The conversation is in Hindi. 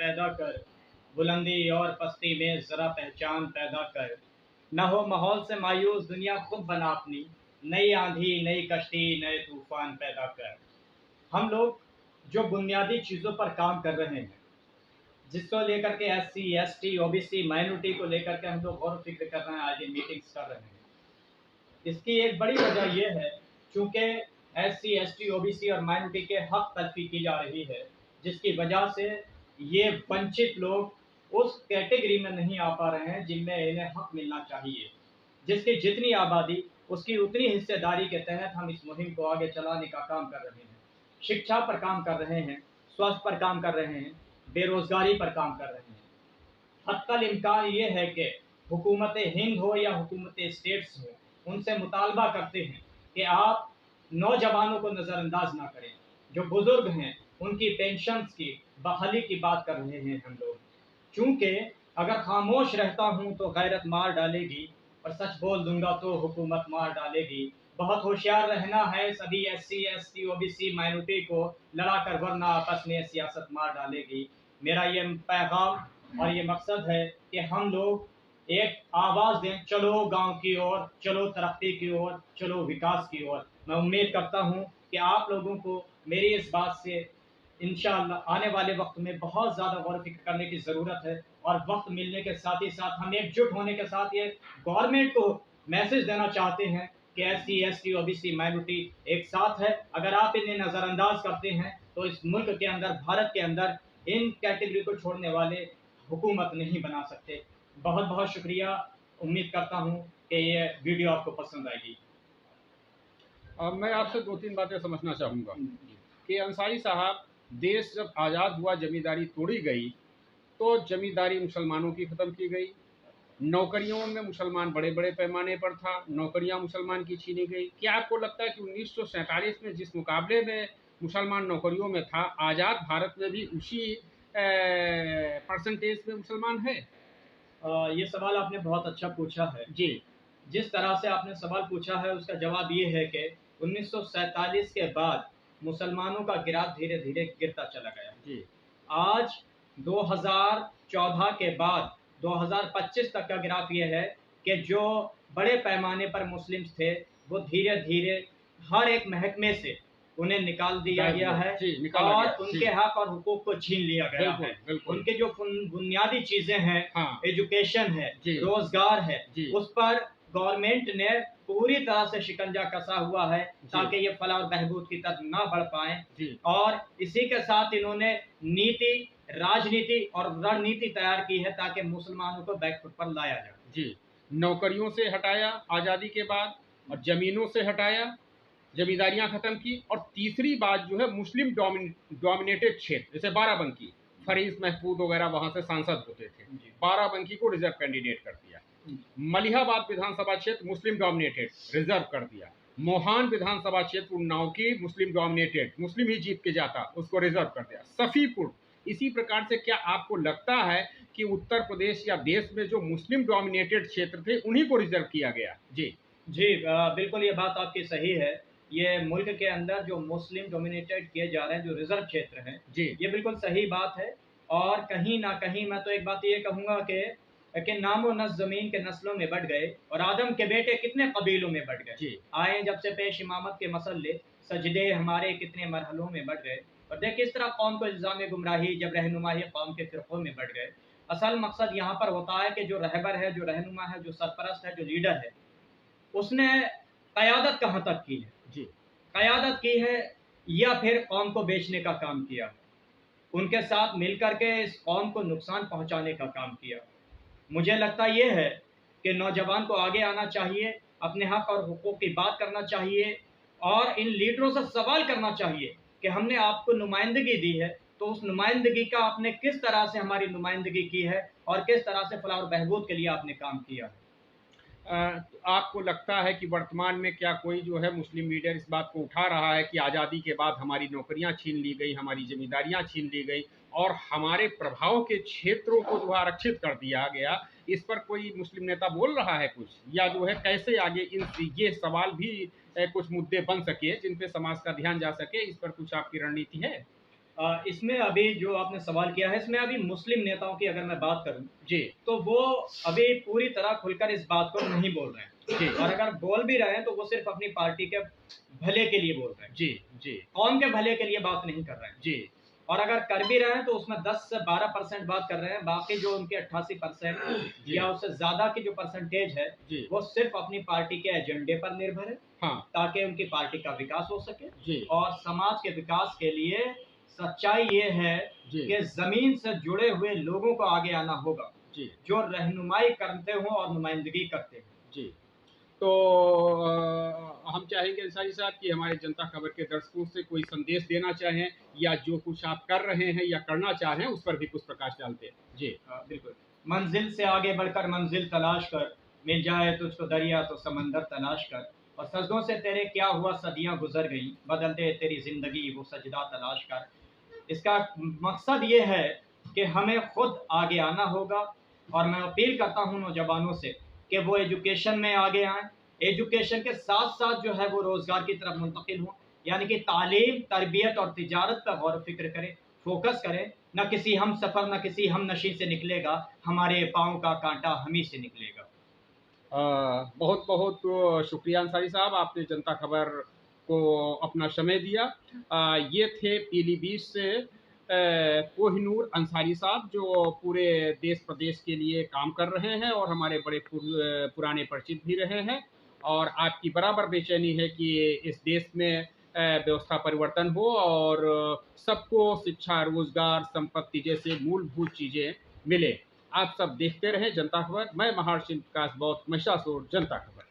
पैदा कर, बुलंदी और पस्ती में ज़रा पहचान पैदा कर। न हो माहौल से मायूस, दुनिया खुद बना अपनी, नई आंधी, नई कश्ती, नए तूफान पैदा कर। हम लोग जो बुनियादी चीज़ों पर काम कर रहे हैं, जिसको लेकर के S C S T O B C minority को लेकर के हम लोग गौर फिक्र कर रहे हैं, आज ये मीटिंग्स कर रहे हैं, इसकी एक बड़ी वजह यह है चूँकि S C S T O B C और माइनॉरिटी के हक तलफी की जा रही है, जिसकी वजह से ये वंचित लोग उस कैटेगरी में नहीं आ पा रहे हैं जिनमें इन्हें हक मिलना चाहिए। जिसकी जितनी आबादी उसकी उतनी हिस्सेदारी के तहत हम इस मुहिम को आगे चलाने का काम कर रहे हैं। शिक्षा पर काम कर रहे हैं, स्वास्थ्य पर काम कर रहे हैं, बेरोजगारी पर काम कर रहे हैं। हत्तल इम्कान ये है कि हुकूमत हिंद हो या हुकूमत स्टेट्स हो, उनसे मुतालबा करते हैं कि आप नौजवानों को नज़रअंदाज ना करें। जो बुज़ुर्ग हैं उनकी पेंशन्स की बहाली की बात कर रहे हैं हम लोग, चूँकि अगर खामोश रहता हूँ तो गैरत मार डालेगी और सच बोल दूंगा तो हुकूमत मार डालेगी। बहुत होशियार रहना है सभी S C S T O B C minority को लड़ा कर, वरना आपस में सियासत मार डालेगी। मेरा ये पैगाम और ये मकसद है कि हम लोग एक आवाज़ दें, चलो गांव की ओर, चलो तरक्की की ओर, चलो विकास की ओर। मैं उम्मीद करता हूं कि आप लोगों को मेरी इस बात से इंशाअल्लाह आने वाले वक्त में बहुत ज़्यादा गौर फिक्र करने की ज़रूरत है, और वक्त मिलने के साथ ही साथ हम एकजुट होने के साथ ये गवर्नमेंट को मैसेज देना चाहते हैं कि S C S T O B C minority एक साथ है। अगर आप इन्हें नज़रअंदाज करते हैं तो इस मुल्क के अंदर, भारत के अंदर, इन कैटेगरी को छोड़ने वाले हुकूमत नहीं बना सकते। बहुत बहुत शुक्रिया। उम्मीद करता हूँ कि ये वीडियो आपको पसंद आएगी। अब मैं आपसे दो तीन बातें समझना चाहूँगा कि अंसारी साहब, देश जब आज़ाद हुआ, जमींदारी तोड़ी गई, तो जमींदारी मुसलमानों की ख़त्म की गई। नौकरियों में मुसलमान बड़े बड़े पैमाने पर था, नौकरियां मुसलमान की छीनी गई। क्या आपको लगता है कि 1947 में जिस मुकाबले में मुसलमान नौकरियों में था, आज़ाद भारत में भी उसी परसेंटेज में मुसलमान है? ये सवाल आपने बहुत अच्छा पूछा है जी। जिस तरह से आपने सवाल पूछा है उसका जवाब ये है कि 1947 के बाद मुसलमानों का गिराव धीरे धीरे गिरता चला गया। जी। आज 2014 के बाद 2025 तक का ग्राफ ये है कि जो बड़े पैमाने पर मुस्लिम्स थे वो धीरे धीरे हर एक महकमे से उन्हें निकाल दिया गया है, और उनके हक और हुकूक को छीन लिया गया है। उनके जो बुनियादी चीजें हैं, एजुकेशन है, रोजगार है, उस पर गवर्नमेंट ने पूरी तरह से शिकंजा कसा हुआ है ताकि ये फलाह और बहबूद की तरफ ना बढ़ पाए। और इसी के साथ इन्होंने नीति, राजनीति और रणनीति तैयार की है ताकि मुसलमानों को बैकफुट पर लाया जाए। जी। नौकरियों से हटाया आज़ादी के बाद, और ज़मीनों से हटाया, जमींदारियां खत्म की, और तीसरी बात जो है मुस्लिम डोमिनेटेड क्षेत्र, जैसे बाराबंकी, फरीज महफूज वगैरह वहां से सांसद होते थे, बाराबंकी को रिजर्व कैंडिडेट कर दिया। मलिहाबाद विधानसभा क्षेत्र मुस्लिम डोमिनेटेड, रिजर्व कर दिया। मोहान विधानसभा क्षेत्र उन्नाव की मुस्लिम डोमिनेटेड, मुस्लिम ही जीत के जाता, उसको रिजर्व कर दिया। सफीपुर इसी प्रकार से। क्या आपको लगता है कि उत्तर प्रदेश या देश में जो मुस्लिम डोमिनेटेड क्षेत्र थे उन्हीं को रिजर्व किया गया? जी जी, बिल्कुल ये बात आपकी सही है। ये मुल्क के अंदर जो मुस्लिम डोमिनेटेड किए जा रहे हैं, जो रिजर्व क्षेत्र हैं, जी, ये बिल्कुल सही बात है। और कहीं ना कहीं मैं तो एक बात ये कहूँगा कि नामो नस ज़मीन के नस्लों में बढ़ गए, और आदम के बेटे कितने कबीलों में बढ़ गए। आए जब से पेश इमामत के मसले, सजदे हमारे कितने मरहलों में बढ़ गए। और देखिए इस तरह कौम को इल्ज़ाम गुमराही जब रहनुमाही कौम के फ़िरक़ों में बढ़ गए। असल मकसद यहाँ पर होता है कि जो रहबर है, जो रहनुमा है, जो सरपरस्त है, जो लीडर है, उसने क़यादत कहाँ तक की है? जी, क़यादत की है या फिर कौम को बेचने का काम किया? उनके साथ मिलकर के इस कौम को नुकसान पहुंचाने का काम किया। मुझे लगता ये है कि नौजवान को आगे आना चाहिए, अपने हक और हुकूक की बात करना चाहिए, और इन लीडरों से सवाल करना चाहिए कि हमने आपको नुमाइंदगी दी है, तो उस नुमाइंदगी का आपने किस तरह से हमारी नुमाइंदगी की है, और किस तरह से फलाह और बहबूद के लिए आपने काम किया है। तो आपको लगता है कि वर्तमान में क्या कोई जो है मुस्लिम लीडर इस बात को उठा रहा है कि आज़ादी के बाद हमारी नौकरियां छीन ली गई, हमारी जिम्मेदारियां छीन ली गई, और हमारे प्रभाव के क्षेत्रों को जो आरक्षित कर दिया गया? इस पर कोई मुस्लिम नेता बोल रहा है कुछ, या जो है कैसे आगे इन ये सवाल भी कुछ मुद्दे बन सके जिन पे समाज का ध्यान जा सके? इस पर कुछ आपकी रणनीति है? इसमें अभी जो आपने सवाल किया है, इसमें अभी मुस्लिम नेताओं की अगर मैं बात करूं, जी तो वो अभी पूरी तरह खुलकर इस बात को नहीं बोल रहे हैं। जी और अगर बोल भी रहे हैं तो वो सिर्फ अपनी पार्टी के भले के लिए बोल रहे हैं, जी जी कौम के भले के लिए बात नहीं कर रहे हैं। जी और अगर कर भी रहे हैं तो उसमें 10 से 12% बात कर रहे हैं, बाकी जो उनके 88% जी या उससे ज्यादा की जो परसेंटेज है, जी वो सिर्फ अपनी पार्टी के एजेंडे पर निर्भर है, हाँ ताकि उनकी पार्टी का विकास हो सके। जी और समाज के विकास के लिए सच्चाई ये है जी कि जमीन से जुड़े हुए लोगों को आगे आना होगा, जी जो रहनुमाई करते हों और नुमाइंदगी करते हों। जी तो हम चाहेंगे अंसारी साहब कि हमारे जनता खबर के दर्शकों से कोई संदेश देना चाहें, या जो कुछ आप कर रहे हैं या करना चाहें उस पर भी कुछ प्रकाश डालते हैं। जी बिल्कुल। मंजिल से आगे बढ़कर मंजिल तलाश कर, मिल जाए तुझको दरिया तो समंदर तलाश कर, और सजदों से तेरे क्या हुआ सदियां गुजर गई, बदल दे तेरी जिंदगी वो सजदा तलाश कर। इसका मकसद ये है कि हमें खुद आगे आना होगा। और मैं अपील करता हूँ नौजवानों से कि वो एजुकेशन में आगे आएँ, एजुकेशन के साथ साथ जो है वो रोज़गार की तरफ मुंतकिल हों, यानी कि तालीम, तरबियत और तिजारत पर गौर फ़िक्र करें, फोकस करें। न किसी हम सफ़र, न किसी हम नशी से निकलेगा, हमारे पाँव का कांटा हम ही से निकलेगा। बहुत बहुत शुक्रिया अंसारी साहब, आपने जनता खबर को अपना समय दिया। ये थे पीलीभीत से कोहिनूर अंसारी साहब, जो पूरे देश प्रदेश के लिए काम कर रहे हैं और हमारे बड़े पुराने परिचित भी रहे हैं। और आपकी बराबर बेचैनी है कि इस देश में व्यवस्था परिवर्तन हो और सबको शिक्षा, रोजगार, संपत्ति जैसे मूलभूत चीज़ें मिले। आप सब देखते रहें जनता खबर। मैं महर्षि विकास बौद्ध, महिषासुर, जनता खबर।